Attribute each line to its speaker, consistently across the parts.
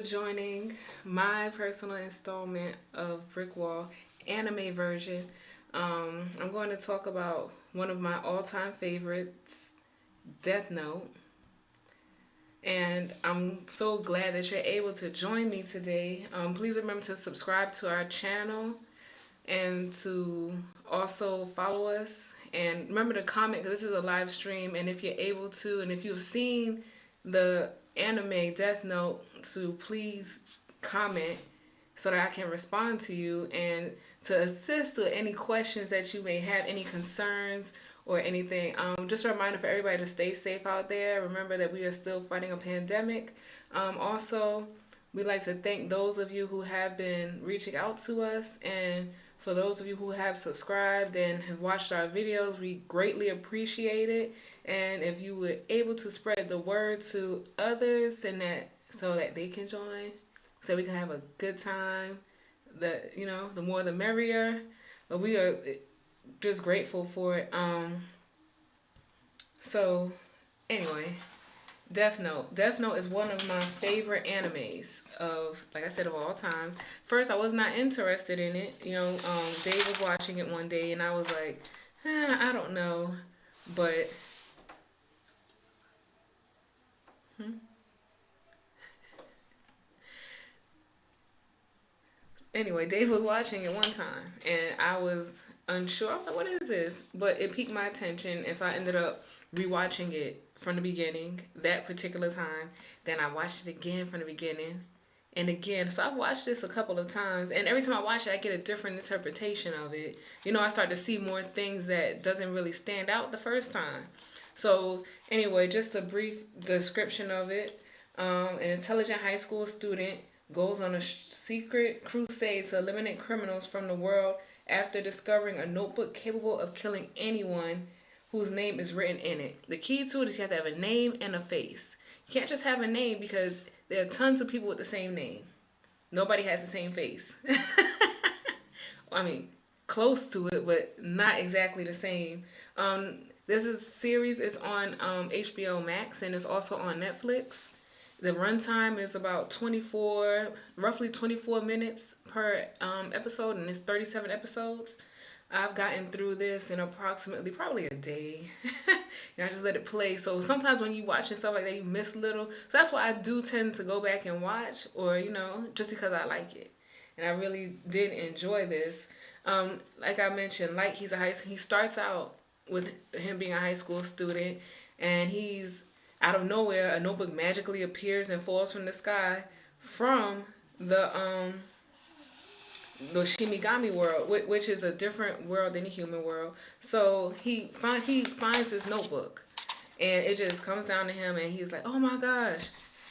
Speaker 1: joining my personal installment of BrickWall anime version. I'm going to talk about one of my all-time favorites, Death Note. And I'm so glad that you're able to join me today. Please remember to subscribe to our channel and to also follow us. And remember to comment because this is a live stream. And if you're able to, and if you've seen the anime Death Note, to please comment so that I can respond to you and to assist with any questions that you may have, any concerns or anything. Just a reminder for everybody to stay safe out there. Remember that we are still fighting a pandemic. Also, we'd like to thank those of you who have been reaching out to us, and for those of you who have subscribed and have watched our videos, we greatly appreciate it. And if you were able to spread the word to others and that so that they can join, so we can have a good time, the more the merrier. But we are just grateful for it. So anyway, Death Note. Death Note is one of my favorite animes of, like I said, of all time. First, I was not interested in it. Dave was watching it one day, and I was like, I don't know, but hmm? Anyway, Dave was watching it one time, and I was unsure. I was like, "What is this?" But it piqued my attention, and so I ended up rewatching it from the beginning that particular time. Then I watched it again from the beginning, and again. So I've watched this a couple of times, and every time I watch it, I get a different interpretation of it. I start to see more things that doesn't really stand out the first time. So anyway, just a brief description of it. An intelligent high school student goes on a secret crusade to eliminate criminals from the world after discovering a notebook capable of killing anyone whose name is written in it. The key to it is you have to have a name and a face. You can't just have a name because there are tons of people with the same name. Nobody has the same face. I mean, close to it, but not exactly the same. This is series is on HBO Max, and it's also on Netflix. The runtime is about roughly 24 minutes per episode, and it's 37 episodes. I've gotten through this in approximately probably a day. I just let it play. So sometimes when you watching stuff like that, you miss little. So that's why I do tend to go back and watch, or just because I like it, and I really did enjoy this. Like I mentioned, like he starts out with him being a high school student, and he's out of nowhere, a notebook magically appears and falls from the sky from the Shimigami world, which is a different world than the human world. So he finds this notebook, and it just comes down to him, and he's like, "Oh my gosh!"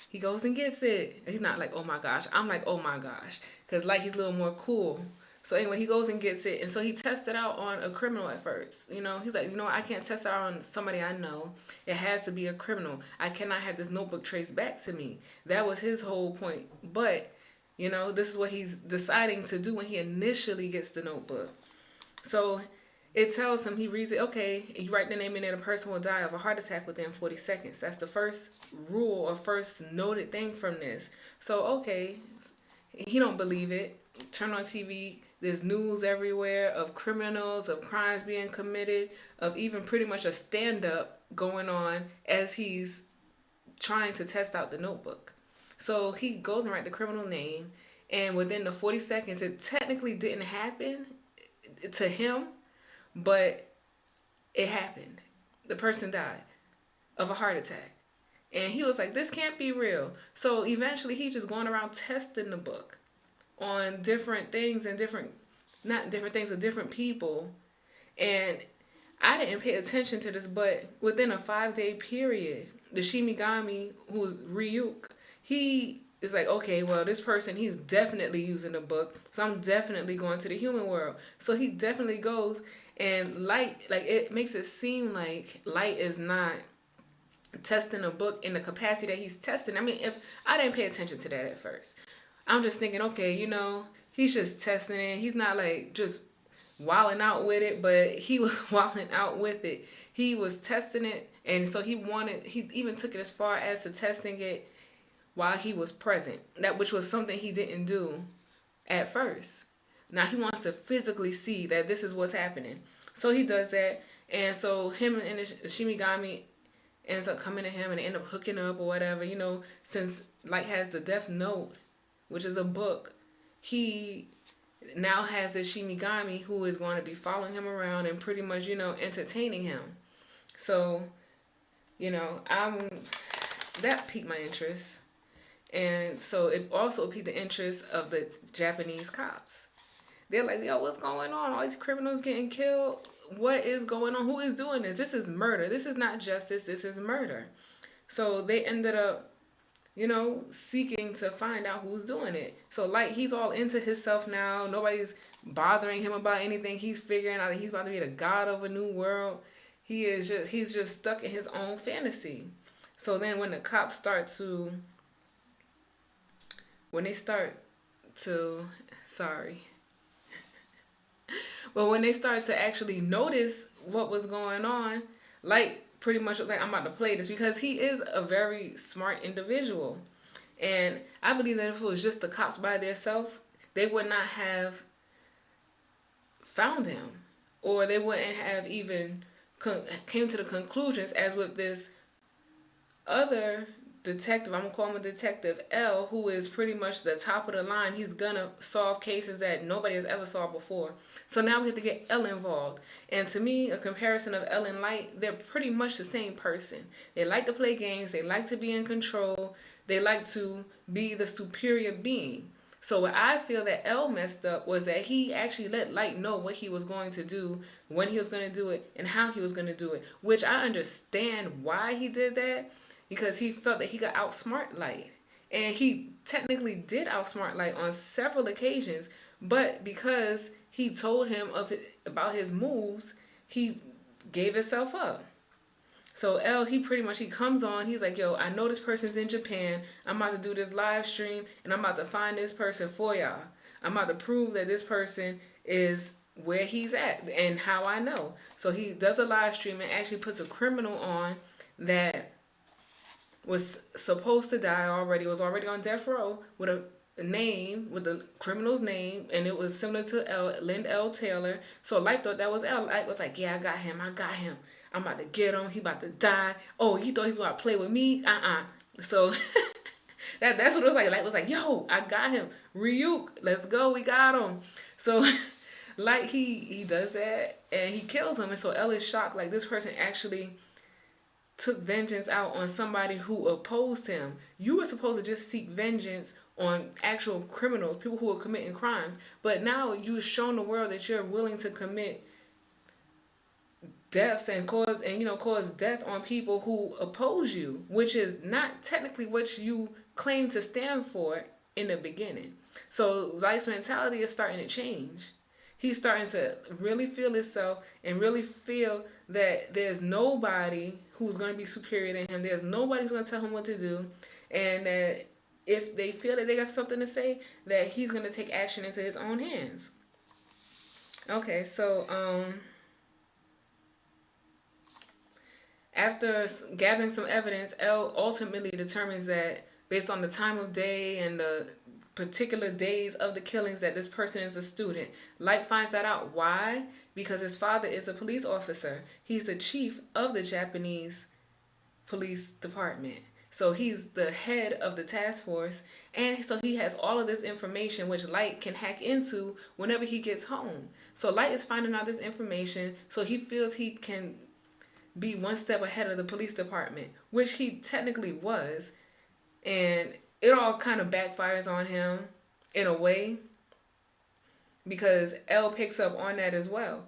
Speaker 1: He goes and gets it. He's not like, "Oh my gosh." I'm like, "Oh my gosh," because like he's a little more cool. So anyway, he goes and gets it, and so he tests it out on a criminal at first. He's like, I can't test it out on somebody I know. It has to be a criminal. I cannot have this notebook traced back to me. That was his whole point. But this is what he's deciding to do when he initially gets the notebook. So it tells him, he reads it, okay, you write the name in there, the person will die of a heart attack within 40 seconds. That's the first rule or first noted thing from this. So, okay, he don't believe it. Turn on TV, there's news everywhere of criminals, of crimes being committed, of even pretty much a stand-up going on as he's trying to test out the notebook. So he goes and writes the criminal name, and within the 40 seconds, it technically didn't happen to him, but it happened. The person died of a heart attack. And he was like, this can't be real. So eventually he's just going around testing the book on different things and not different things with different people. And I didn't pay attention to this, but within a 5-day period, the Shimigami, who's Ryuk, he is like, okay, well, this person, he's definitely using the book, so I'm definitely going to the human world. So he definitely goes, and Light, like, it makes it seem like Light is not testing a book in the capacity that he's testing. I mean, if I didn't pay attention to that at first, I'm just thinking, okay, he's just testing it. He's not like just wilding out with it, but he was wilding out with it. He was testing it, and so he even took it as far as to testing it while he was present, that which was something he didn't do at first. Now he wants to physically see that this is what's happening. So he does that. And so him and the Shinigami ends up coming to him and end up hooking up or whatever. Since Light has the Death Note, which is a book, he now has this Shinigami who is going to be following him around and pretty much, entertaining him. So, that piqued my interest. And so it also piqued the interest of the Japanese cops. They're like, yo, what's going on? All these criminals getting killed. What is going on? Who is doing this? This is murder. This is not justice. This is murder. So they ended up, seeking to find out who's doing it. So Light, he's all into himself now. Nobody's bothering him about anything. He's figuring out that he's about to be the god of a new world. He's just stuck in his own fantasy. So then when the cops start to, sorry. But when they start to actually notice what was going on, Light pretty much was like, I'm about to play this, because he is a very smart individual. And I believe that if it was just the cops by themselves, they would not have found him, or they wouldn't have even came to the conclusions as with this other detective. I'm gonna call him a detective, L, who is pretty much the top of the line. He's gonna solve cases that nobody has ever solved before. So now we have to get L involved. And to me, a comparison of L and Light, they're pretty much the same person. They like to play games. They like to be in control. They like to be the superior being. So what I feel that L messed up was that he actually let Light know what he was going to do, when he was going to do it, and how he was going to do it, which I understand why he did that, because he felt that he could outsmart Light. And he technically did outsmart Light on several occasions, but because he told him about his moves, he gave himself up. So L, he comes on, he's like, yo, I know this person's in Japan. I'm about to do this live stream, and I'm about to find this person for y'all. I'm about to prove that this person is where he's at and how I know. So he does a live stream and actually puts a criminal on that was supposed to die already, was already on death row, with a name, with the criminal's name, and it was similar to Lynn L. Taylor. So Light thought that was L. Light was like, yeah, I got him. I'm about to get him. He about to die. Oh, he thought he was about to play with me? So that's what it was like. Light was like, yo, I got him. Ryuk, let's go. We got him. So Light, he does that, and he kills him. And so L is shocked. Like, this person actually took vengeance out on somebody who opposed him. You were supposed to just seek vengeance on actual criminals, people who are committing crimes. But now you've shown the world that you're willing to commit deaths and cause death on people who oppose you, which is not technically what you claim to stand for in the beginning. So Light's mentality is starting to change. He's starting to really feel himself and really feel that there's nobody who's going to be superior to him. There's nobody who's going to tell him what to do. And that if they feel that they have something to say, that he's going to take action into his own hands. Okay, so after gathering some evidence, L ultimately determines that based on the time of day and the particular days of the killings that this person is a student. Light finds that out. Why? Because his father is a police officer. He's the chief of the Japanese police department. So he's the head of the task force, and so he has all of this information which Light can hack into whenever he gets home. So Light is finding out this information, so he feels he can be one step ahead of the police department, which he technically was. And it all kind of backfires on him in a way, because L picks up on that as well.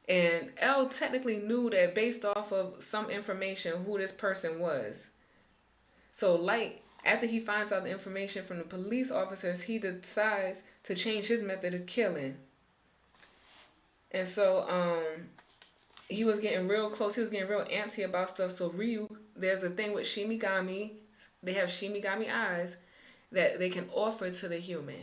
Speaker 1: And L technically knew that based off of some information who this person was. So Light, after he finds out the information from the police officers, he decides to change his method of killing. And so he was getting real close. He was getting real antsy about stuff. So Ryuk, there's a thing with Shinigami. They have Shinigami eyes that they can offer to the human.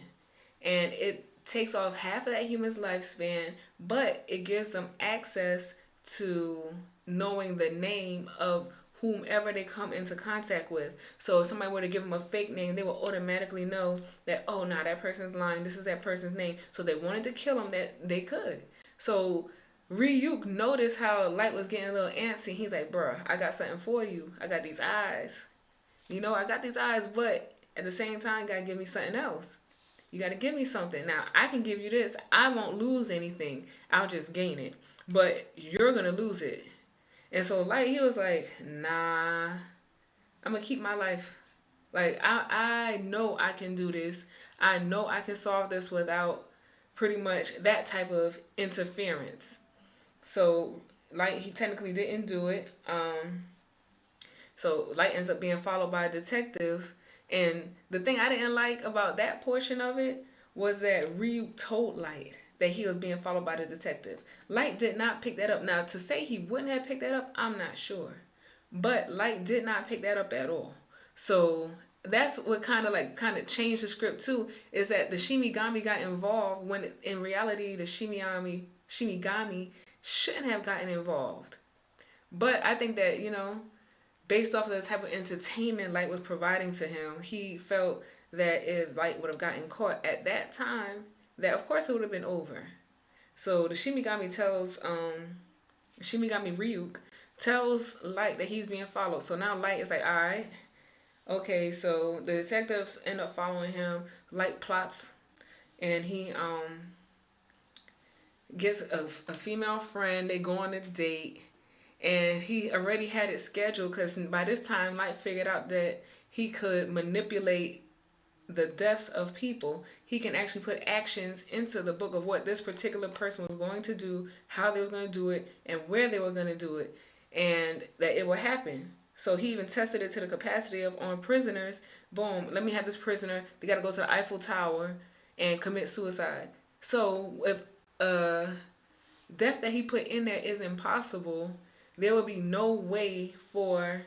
Speaker 1: And it takes off half of that human's lifespan, but it gives them access to knowing the name of whomever they come into contact with. So if somebody were to give them a fake name, they will automatically know that, oh, nah, that person's lying. This is that person's name. So they wanted to kill him, that they could. So Ryuk noticed how Light was getting a little antsy. He's like, bruh, I got something for you. I got these eyes. I got these eyes, but at the same time, you gotta give me something else. You gotta give me something. Now, I can give you this. I won't lose anything. I'll just gain it. But you're gonna lose it. And so Light, he was like, nah, I'm gonna keep my life. Like, I know I can do this. I know I can solve this without pretty much that type of interference. So Light, he technically didn't do it. So Light ends up being followed by a detective. And the thing I didn't like about that portion of it was that Ryu told Light that he was being followed by the detective. Light did not pick that up. Now, to say he wouldn't have picked that up, I'm not sure. But Light did not pick that up at all. So that's what kind of changed the script too, is that the Shinigami got involved when in reality the Shinigami shouldn't have gotten involved. But I think that, based off of the type of entertainment Light was providing to him, he felt that if Light would have gotten caught at that time, that of course it would have been over. So the Shinigami Ryuk tells Light that he's being followed. So now Light is like, all right, okay. So the detectives end up following him. Light plots, and he gets a female friend. They go on a date. And he already had it scheduled because by this time, Light figured out that he could manipulate the deaths of people. He can actually put actions into the book of what this particular person was going to do, how they was going to do it, and where they were going to do it, and that it would happen. So he even tested it to the capacity of on prisoners. Boom, let me have this prisoner. They got to go to the Eiffel Tower and commit suicide. So if death that he put in there is impossible, there would be no way for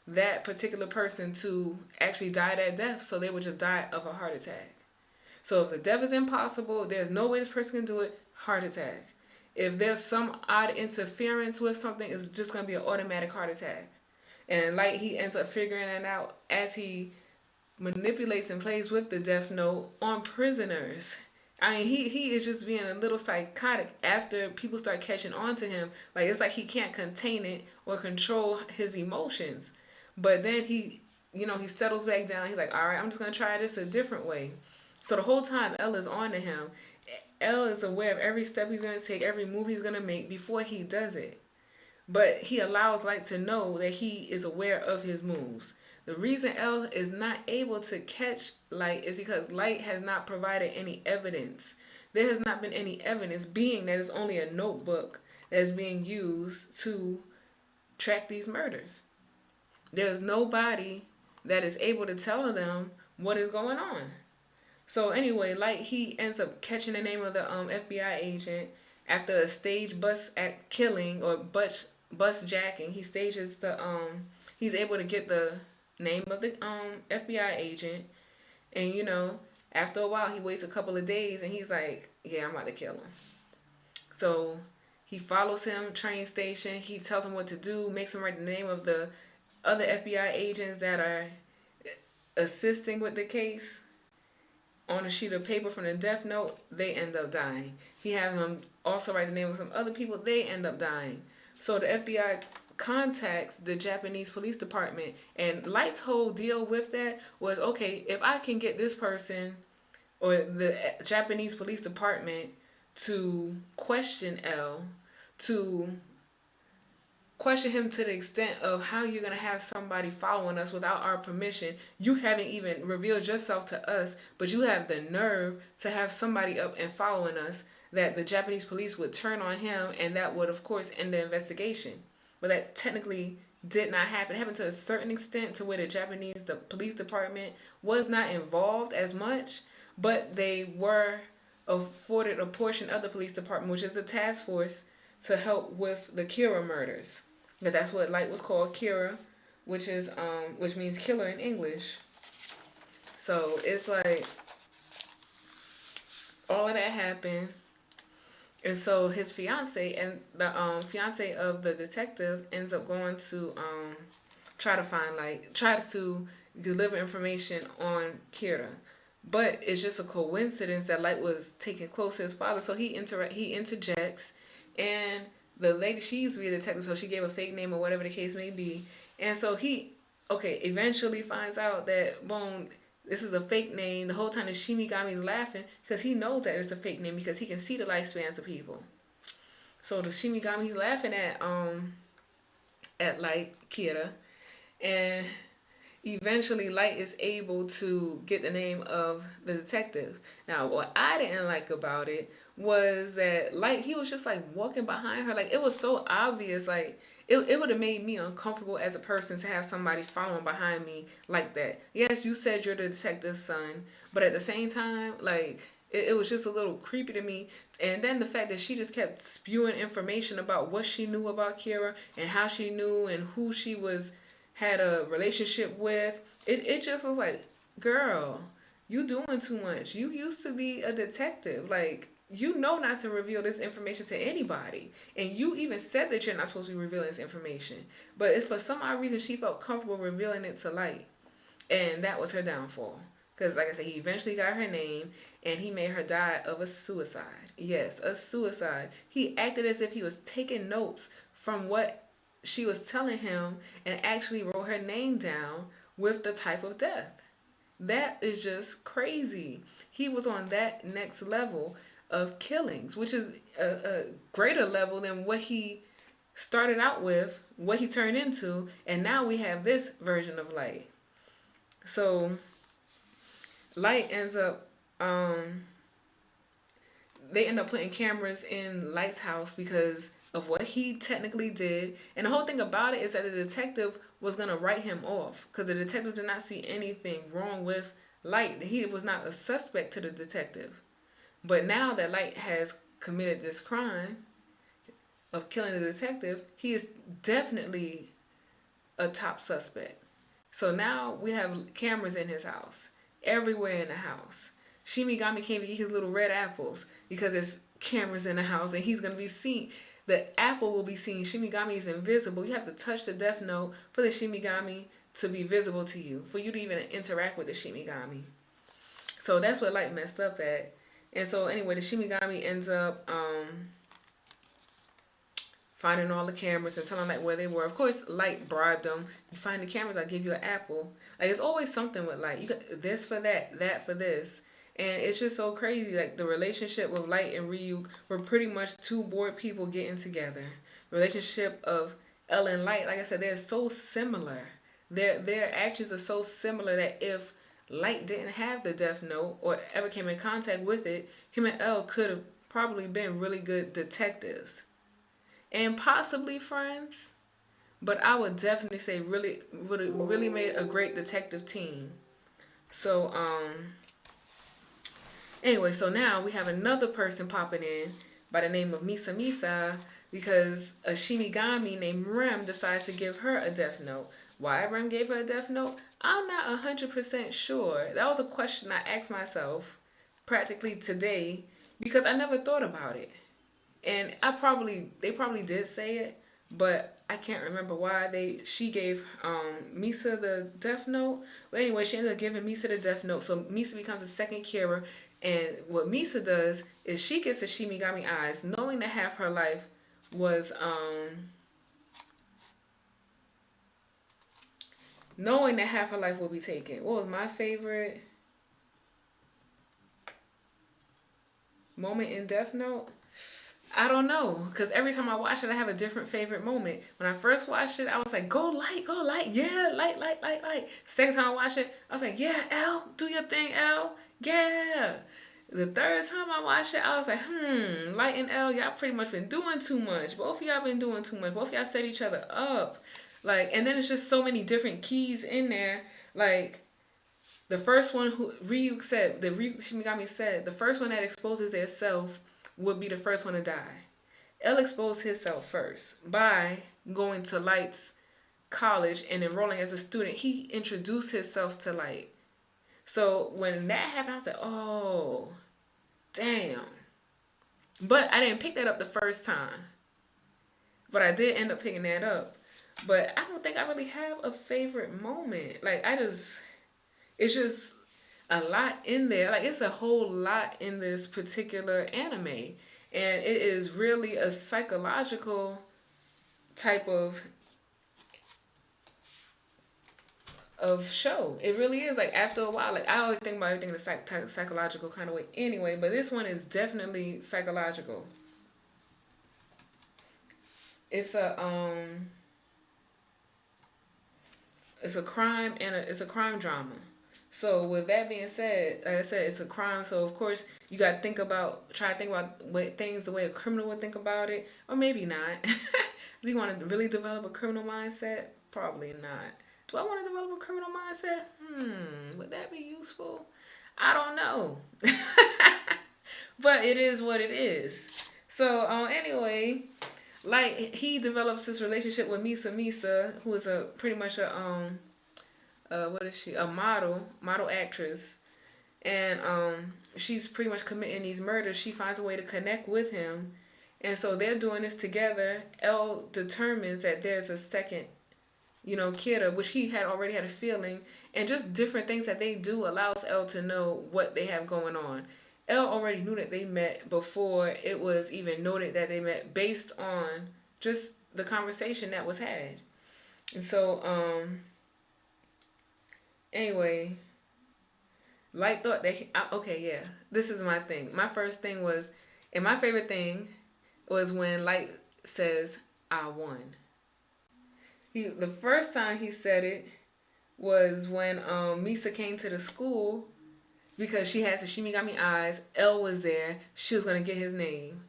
Speaker 1: that particular person to actually die that death. So they would just die of a heart attack. So if the death is impossible, there's no way this person can do it, heart attack. If there's some odd interference with something, it's just going to be an automatic heart attack. And Light, he ends up figuring it out as he manipulates and plays with the death note on prisoners. I mean, he is just being a little psychotic after people start catching on to him. Like, it's like he can't contain it or control his emotions. But then he settles back down. He's like, all right, I'm just going to try this a different way. So the whole time, Elle is on to him. Elle is aware of every step he's going to take, every move he's going to make before he does it. But he allows Light to know that he is aware of his moves. The reason Elle is not able to catch Light is because Light has not provided any evidence. There has not been any evidence, being that it's only a notebook that is being used to track these murders. There's nobody that is able to tell them what is going on. So anyway, Light, he ends up catching the name of the FBI agent after a staged bus killing or bus jacking. He stages he's able to get the name of the FBI agent, and after a while he waits a couple of days and he's like, yeah, I'm about to kill him. So he follows him, train station, he tells him what to do, makes him write the name of the other FBI agents that are assisting with the case on a sheet of paper from the death note. They end up dying. He has him also write the name of some other people. They end up dying. So the FBI contacts the Japanese police department, and Light's whole deal with that was, okay, if I can get this person or the Japanese police department to question Elle, to question him to the extent of how you're going to have somebody following us without our permission. You haven't even revealed yourself to us, but you have the nerve to have somebody up and following us, that the Japanese police would turn on him, and that would of course end the investigation. But that technically did not happen. It happened to a certain extent, to where the police department was not involved as much, but they were afforded a portion of the police department, which is a task force, to help with the Kira murders. That's what Light was called, Kira, which means killer in English. So it's like all of that happened. And so his fiance and the fiance of the detective ends up going to try to find Light, try to deliver information on Kira. But it's just a coincidence that Light was taken close to his father, so he interjects, and the lady, she used to be a detective, so she gave a fake name or whatever the case may be, and so he, eventually finds out that, boom, this is a fake name. The whole time the Shinigami's laughing because he knows that it's a fake name because he can see the lifespans of people. So the Shinigami's laughing at like Kira, and eventually Light is able to get the name of the detective. Now, what I didn't like about it was that Light, he was just like walking behind her. Like, it was so obvious. Like, it would have made me uncomfortable as a person to have somebody following behind me like that. Yes, you said you're the detective's son, but at the same time, like, it was just a little creepy to me. And then the fact that she just kept spewing information about what she knew about Kira and how she knew and who she had a relationship with. It just was like, girl, you doing too much. You used to be a detective. Like, you know not to reveal this information to anybody. And you even said that you're not supposed to be revealing this information. But it's for some odd reason she felt comfortable revealing it to Light. And that was her downfall. Because, like I said, he eventually got her name, and he made her die of a suicide. Yes, a suicide. He acted as if he was taking notes from what she was telling him and actually wrote her name down with the type of death. That is just crazy. He was on that next level of killings, which is a greater level than what he started out with, what he turned into, and now we have this version of Light. So Light ends up, they end up putting cameras in Light's house because of what he technically did. And the whole thing about it is that the detective was going to write him off because the detective did not see anything wrong with Light. He was not a suspect to the detective. But now that Light has committed this crime of killing the detective, he is definitely a top suspect. So now we have cameras in his house, everywhere in the house. Shinigami can't eat his little red apples because there's cameras in the house and he's going to be seen. The apple will be seen. Shinigami is invisible. You have to touch the death note for the Shinigami to be visible to you, for you to even interact with the Shinigami. So that's what Light messed up at. And so anyway, the Shinigami ends up finding all the cameras and telling Light where they were. Of course, Light bribed them. You find the cameras, I'll give you an apple. Like, it's always something with Light. You got this for that, that for this. And it's just so crazy. Like, the relationship with Light and Ryuk were pretty much two bored people getting together. The relationship of Ella and Light, like I said, they're so similar. Their actions are so similar that if Light didn't have the Death Note or ever came in contact with it, him and Elle could have probably been really good detectives. And possibly friends. But I would definitely say would have really made a great detective team. So, anyway, so now we have another person popping in by the name of Misa Misa because a Shinigami named Rem decides to give her a death note. Why Rem gave her a death note? I'm not 100% sure. That was a question I asked myself practically today because I never thought about it. And they probably did say it, but I can't remember why she gave Misa the death note. But anyway, she ended up giving Misa the death note. So Misa becomes the second Kira. And what Misa does is she gets the Shinigami eyes, knowing that half her life was knowing that half her life will be taken. What was my favorite moment in Death Note? I don't know, because every time I watch it, I have a different favorite moment. When I first watched it, I was like, go Light, yeah, Light. Second time I watched it, I was like, yeah, Elle, do your thing, Elle, yeah. The third time I watched it, I was like, Light and Elle, y'all pretty much been doing too much. Both of y'all been doing too much. Both of y'all set each other up. Like, and then it's just so many different keys in there. Like, the first one Ryuk Shinigami said, the first one that exposes their self would be the first one to die. Elle exposed himself first by going to Light's college and enrolling as a student. He introduced himself to Light. So when that happened, I was like, oh, damn. But I didn't pick that up the first time. But I did end up picking that up. But I don't think I really have a favorite moment. Like it's just a lot in there. Like it's a whole lot in this particular anime, and it is really a psychological type of show. It really is. Like after a while, like I always think about everything in a psychological kind of way anyway, but this one is definitely psychological. It's a crime and it's a crime drama. So with that being said, like I said, it's a crime. So of course you got to try to think about what things the way a criminal would think about it, or maybe not. Do you want to really develop a criminal mindset? Probably not. Do I want to develop a criminal mindset? Would that be useful? I don't know. But it is what it is. So anyway, like he develops this relationship with Misa, who is a pretty much a what is she? A model actress, and she's pretty much committing these murders. She finds a way to connect with him, and so they're doing this together. L determines that there's a second, Kira, which he had already had a feeling, and just different things that they do allows L to know what they have going on. L already knew that they met before it was even noted that they met based on just the conversation that was had. And so, anyway, Light thought that, okay, yeah, this is my thing. My first thing was, and my favorite thing was when Light says, I won. The first time he said it was when Misa came to the school because she has the Shimigami eyes. L was there. She was going to get his name.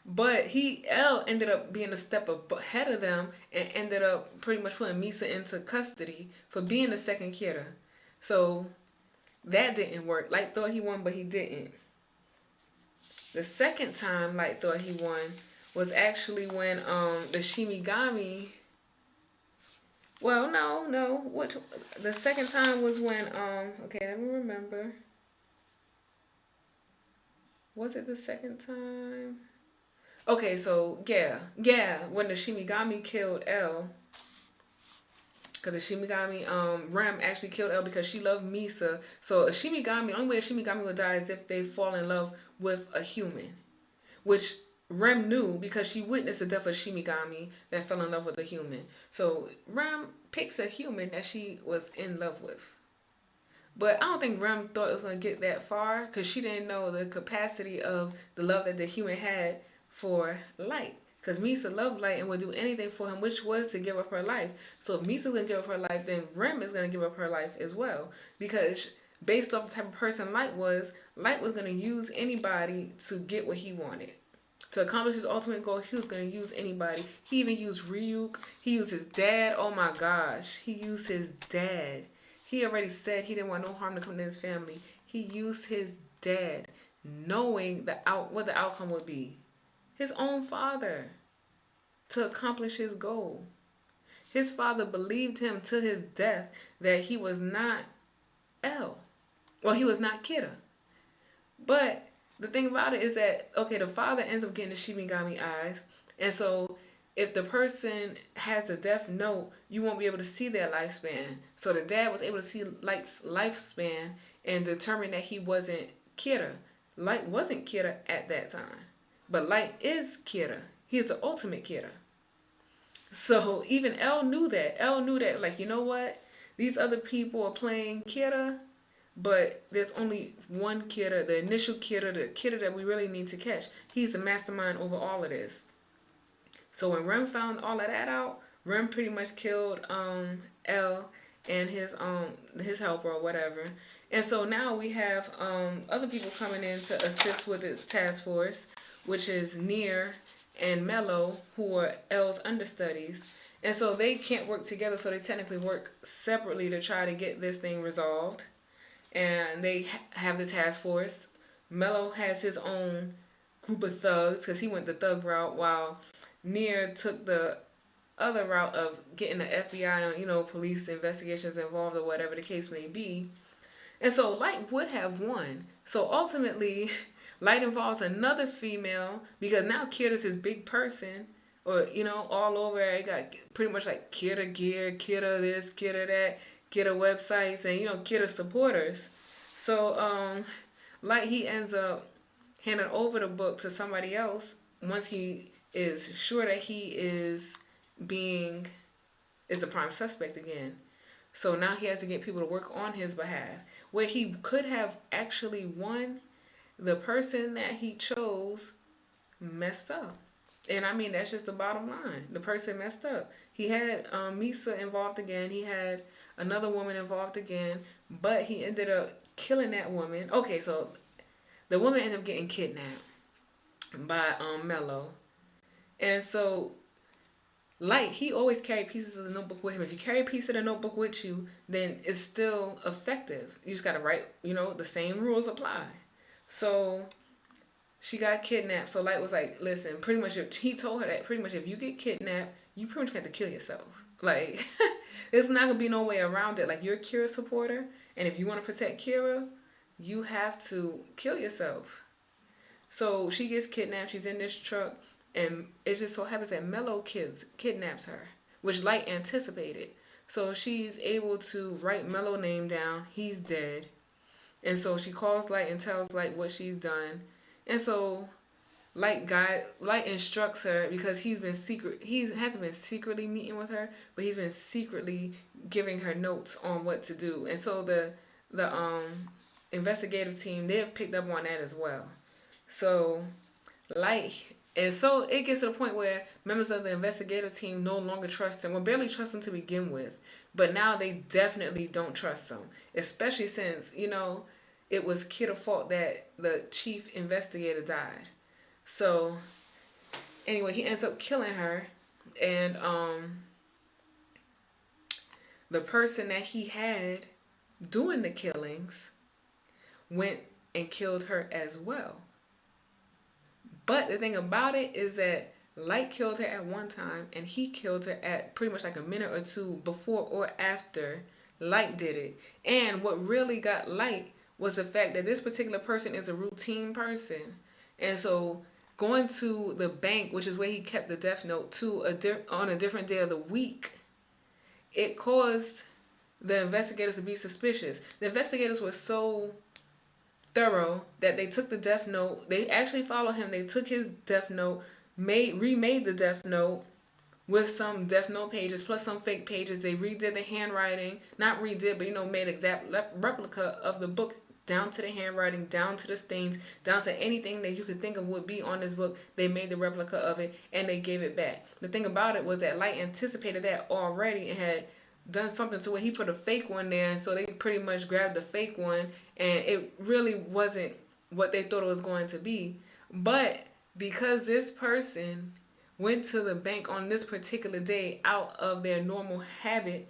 Speaker 1: But L ended up being a step ahead of them and ended up pretty much putting Misa into custody for being the second Kira. So that didn't work. Light thought he won, but he didn't. The second time Light thought he won was actually when the Shimigami. Well, no. What the second time was when okay, let me remember. Was it the second time? Okay, so yeah, when the Shimigami killed L, because the Shimigami Rem actually killed L because she loved Misa. So a Shimigami, the only way a Shimigami would die is if they fall in love with a human, which Rem knew because she witnessed the death of Shimigami that fell in love with a human. So Rem picks a human that she was in love with. But I don't think Rem thought it was going to get that far because she didn't know the capacity of the love that the human had for Light. Because Misa loved Light and would do anything for him, which was to give up her life. So if Misa's going to give up her life, then Rem is going to give up her life as well. Because based off the type of person Light was going to use anybody to get what he wanted. To accomplish his ultimate goal, he was going to use anybody. He even used Ryuk. He used his dad. Oh my gosh. He used his dad. He already said he didn't want no harm to come to his family. He used his dad, knowing what the outcome would be. His own father, to accomplish his goal. His father believed him to his death that he was not L. Well, he was not Kira. But the thing about it is that, okay, the father ends up getting the Shimigami eyes. And so if the person has a death note, you won't be able to see their lifespan. So the dad was able to see Light's lifespan and determine that he wasn't Kira. Light wasn't Kira at that time. But Light is Kira. He is the ultimate Kira. So even L knew that. L knew that, like, you know what? These other people are playing Kira, but there's only one Kira, the initial Kira, the Kira that we really need to catch. He's the mastermind over all of this. So when Rem found all of that out, Rem pretty much killed L and his helper or whatever. And so now we have other people coming in to assist with the task force, which is Nier and Mello, who are L's understudies. And so they can't work together, so they technically work separately to try to get this thing resolved. And they have the task force. Mello has his own group of thugs because he went the thug route, while Nier took the other route of getting the FBI on, police investigations involved or whatever the case may be. And so Light would have won. So ultimately, Light involves another female because now Kira's his big person, or all over. It got pretty much like Kidda gear, Kidda this, Kidda that, Kidda websites, and Kidda supporters. So like he ends up handing over the book to somebody else once he is sure that he being is the prime suspect again. So now he has to get people to work on his behalf. Where he could have actually won, the person that he chose messed up. And I mean, that's just the bottom line. The person messed up. He had Misa involved again. He had another woman involved again. But he ended up killing that woman. Okay, so the woman ended up getting kidnapped by Mello. And so, like, he always carried pieces of the notebook with him. If you carry a piece of the notebook with you, then it's still effective. You just got to write, the same rules apply. So she got kidnapped. So Light was like, listen, pretty much he told her that pretty much if you get kidnapped, you pretty much have to kill yourself. Like, there's not going to be no way around it. Like, you're a Kira supporter, and if you want to protect Kira, you have to kill yourself. So she gets kidnapped. She's in this truck, and it just so happens that Mello kidnaps her, which Light anticipated. So she's able to write Mello name down. He's dead. And so she calls Light and tells Light what she's done. And so Light instructs her because he hasn't been secretly meeting with her, but he's been secretly giving her notes on what to do. And so the investigative team, they have picked up on that as well. So and so it gets to the point where members of the investigative team no longer trust him, or barely trust him to begin with. But now they definitely don't trust him, especially since, it was Kidda's fault that the chief investigator died. So anyway, he ends up killing her, and the person that he had doing the killings went and killed her as well. But the thing about it is that Light killed her at one time, and he killed her at pretty much like a minute or two before or after Light did it. And what really got Light was the fact that this particular person is a routine person. And so going to the bank, which is where he kept the death note, on a different day of the week, it caused the investigators to be suspicious. The investigators were so thorough that they took the death note. They actually followed him. They took his death note, remade the death note with some death note pages plus some fake pages. They redid the handwriting, not redid, but made exact replica of the book, down to the handwriting, down to the stains, down to anything that you could think of would be on this book. They made the replica of it and they gave it back. The thing about it was that Light anticipated that already and had done something to where he put a fake one there, and so they pretty much grabbed the fake one, and it really wasn't what they thought it was going to be. But because this person went to the bank on this particular day out of their normal habit,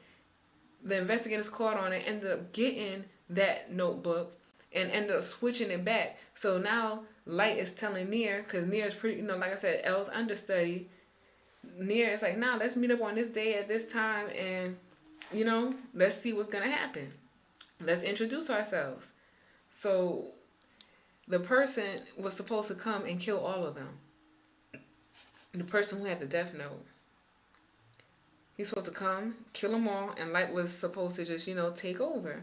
Speaker 1: the investigators caught on it, ended up getting that notebook and ended up switching it back. So now Light is telling Near, because Near is pretty, like I said, Elle's understudy. Near is like, nah, let's meet up on this day at this time, and let's see what's gonna happen. Let's introduce ourselves. So the person was supposed to come and kill all of them. The person who had the death note. He's supposed to come, kill them all, and Light was supposed to just, take over.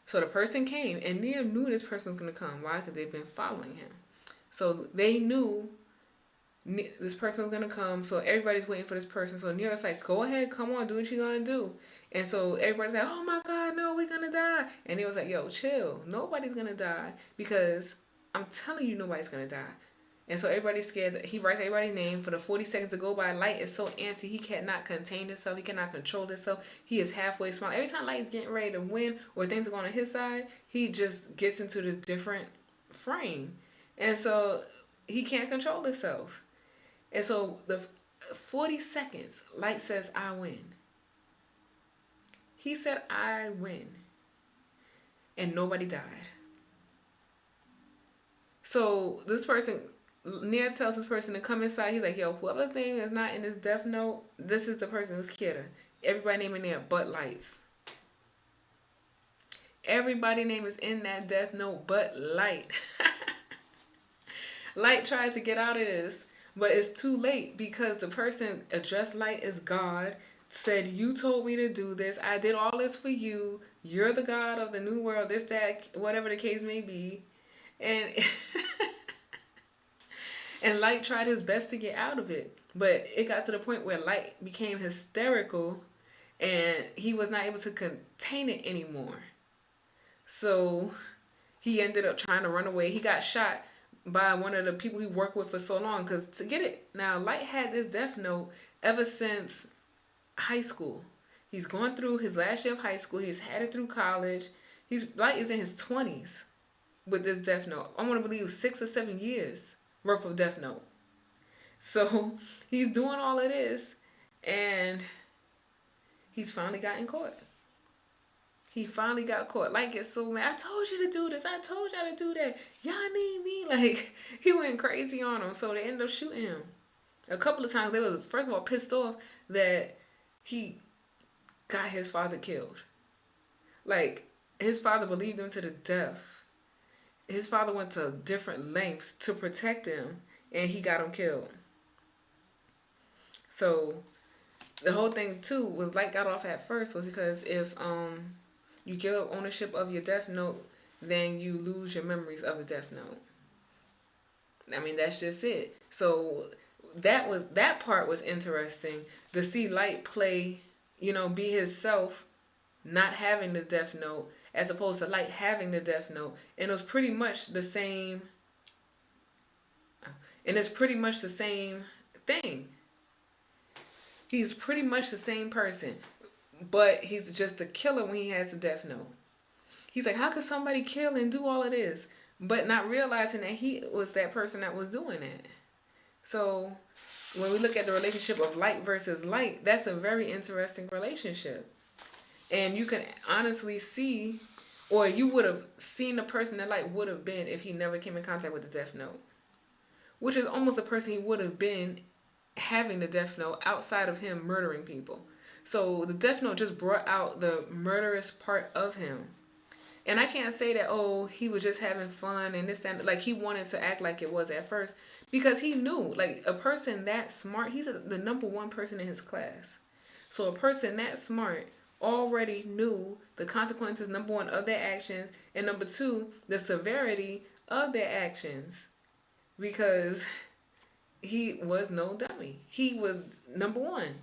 Speaker 1: So the person came, and Nia knew this person was going to come. Why? Because they've been following him. So they knew this person was going to come, so everybody's waiting for this person. So Nia was like, go ahead, come on, do what you're going to do. And so everybody's like, oh my God, no, we're going to die. And he was like, yo, chill. Nobody's going to die, because I'm telling you nobody's going to die. And so everybody's scared. He writes everybody's name. For the 40 seconds to go by, Light is so antsy. He cannot contain himself. He cannot control himself. He is halfway smiling. Every time Light is getting ready to win or things are going on his side, he just gets into this different frame. And so he can't control himself. And so the 40 seconds, Light says, I win. He said, I win. And nobody died. So this person... Nia tells this person to come inside. He's like, yo, whoever's name is not in this death note, this is the person who's Kidda. Everybody name in there but Light's. Everybody name is in that death note but Light. Light tries to get out of this, But it's too late because the person addressed Light as God, said, "You told me to do this. I did all this for you. You're the God of the new world, this, that, whatever the case may be." And and Light tried his best to get out of it. But it got to the point where Light became hysterical and he was not able to contain it anymore. So he ended up trying to run away. He got shot by one of the people he worked with for so long. Because to get it, now Light had this death note ever since high school. He's going through his last year of high school. He's headed through college. Light is in his 20s with this death note. I want to believe 6 or 7 years worth of death note. So he's doing all of this, and he's finally gotten caught. He finally got caught. Light gets so mad. "I told you to do this. I told y'all to do that. Y'all need me." Like, he went crazy on him. So they ended up shooting him. A couple of times they were, first of all, pissed off that he got his father killed. Like, his father believed him to the death. His father went to different lengths to protect him, and he got him killed. So the whole thing too was Light got off at first was because if you give up ownership of your death note, then you lose your memories of the death note. I mean, that's just it. So that part was interesting to see Light play, be himself, not having the death note, as opposed to Light having the death note. And it was pretty much the same. And it's pretty much the same thing. He's pretty much the same person, but he's just a killer when he has the death note. He's like, how could somebody kill and do all of this? But not realizing that he was that person that was doing it. So when we look at the relationship of Light versus Light, that's a very interesting relationship. And you can honestly see, or you would have seen the person that Light would have been if he never came in contact with the death note. Which is almost the person he would have been having the death note outside of him murdering people. So the death note just brought out the murderous part of him. And I can't say that, oh, he was just having fun and this, that, like he wanted to act like it was at first. Because he knew, like a person that smart, he's the number one person in his class. So a person that smart already knew the consequences, number one, of their actions, and number two, the severity of their actions. Because he was no dummy. He was number one.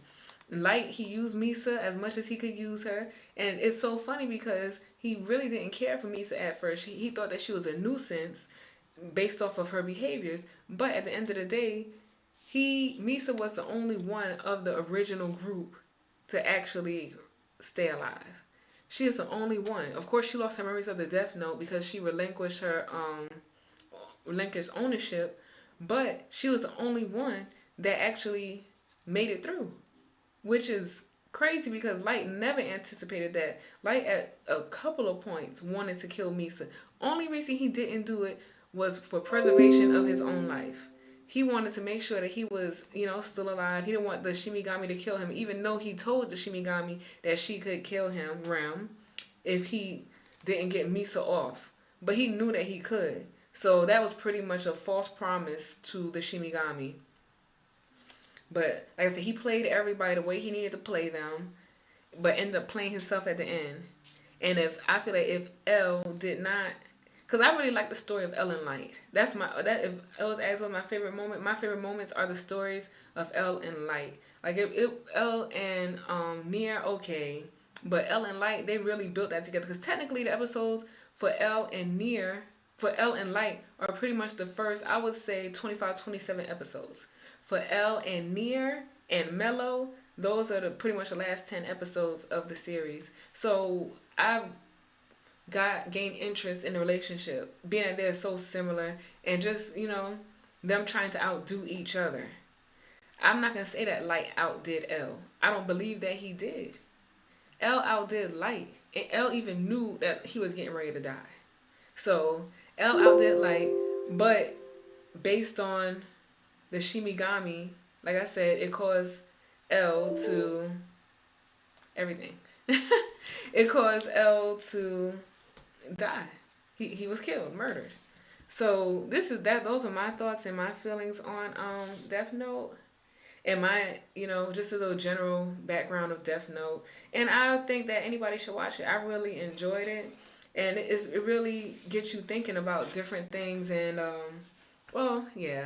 Speaker 1: Light, he used Misa as much as he could use her. And it's so funny because he really didn't care for Misa at first. He thought that she was a nuisance based off of her behaviors. But at the end of the day, Misa was the only one of the original group to actually stay alive. She is the only one. Of course, she lost her memories of the Death Note because she relinquished ownership. But she was the only one that actually made it through, which is crazy because Light never anticipated that. Light at a couple of points wanted to kill Misa. Only reason he didn't do it was for preservation of his own life. He wanted to make sure that he was, still alive. He didn't want the Shinigami to kill him, even though he told the Shinigami that she could kill him, Rem, if he didn't get Misa off. But he knew that he could. So that was pretty much a false promise to the Shinigami. But like I said, he played everybody the way he needed to play them, but ended up playing himself at the end. And I feel like if L did not, because I really like the story of L and Light. If L was asked what my favorite moments are the stories of L and Light. Like if L and Nier, okay, but L and Light, they really built that together. Because technically the episodes for L and Light are pretty much the first, I would say, 25, 27 episodes. For L and Nier and Mello, those are pretty much the last 10 episodes of the series. So I've gained interest in the relationship, being that they're so similar, and just, them trying to outdo each other. I'm not going to say that Light outdid L. I don't believe that he did. L outdid Light. And L even knew that he was getting ready to die. So L outdid Light, but based on the Shinigami, like I said, it caused L to everything. It caused L to die. He was killed, murdered. So this is that. Those are my thoughts and my feelings on Death Note. And my, just a little general background of Death Note. And I think that anybody should watch it. I really enjoyed it. And it really gets you thinking about different things. And, well, yeah.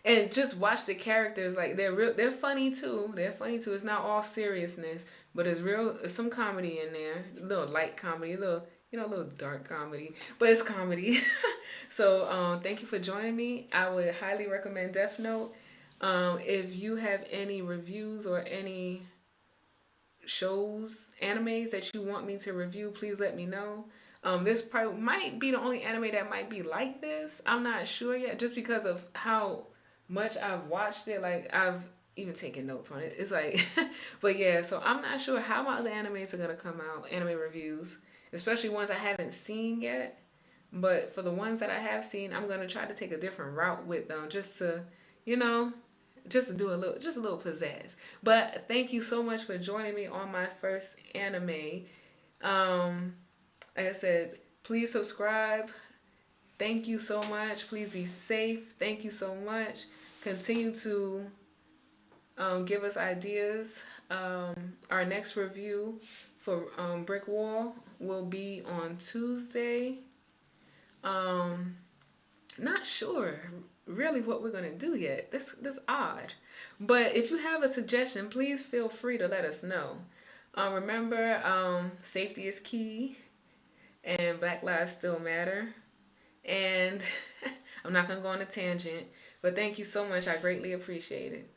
Speaker 1: And just watch the characters. Like, they're funny too. They're funny too. It's not all seriousness, but it's some comedy in there. A little light comedy, a little dark comedy. But it's comedy. So, thank you for joining me. I would highly recommend Death Note. If you have any reviews or any shows, animes that you want me to review, please let me know. This probably might be the only anime that might be like this. I'm not sure yet, just because of how much I've watched it. Like, I've even taken notes on it. It's like, but yeah, so I'm not sure how my other animes are gonna come out, anime reviews, especially ones I haven't seen yet. But for the ones that I have seen, I'm gonna try to take a different route with them, just to, you know, just to do just a little pizzazz. But thank you so much for joining me on my first anime. Um, like I said, please subscribe. Thank you so much. Please be safe. Thank you so much. Continue to give us ideas. Our next review for BrickWall will be on Tuesday. Um, Not sure really what we're gonna do yet. This odd. But if you have a suggestion, please feel free to let us know. Remember, safety is key, and Black lives still matter. And I'm not gonna go on a tangent, but thank you so much. I greatly appreciate it.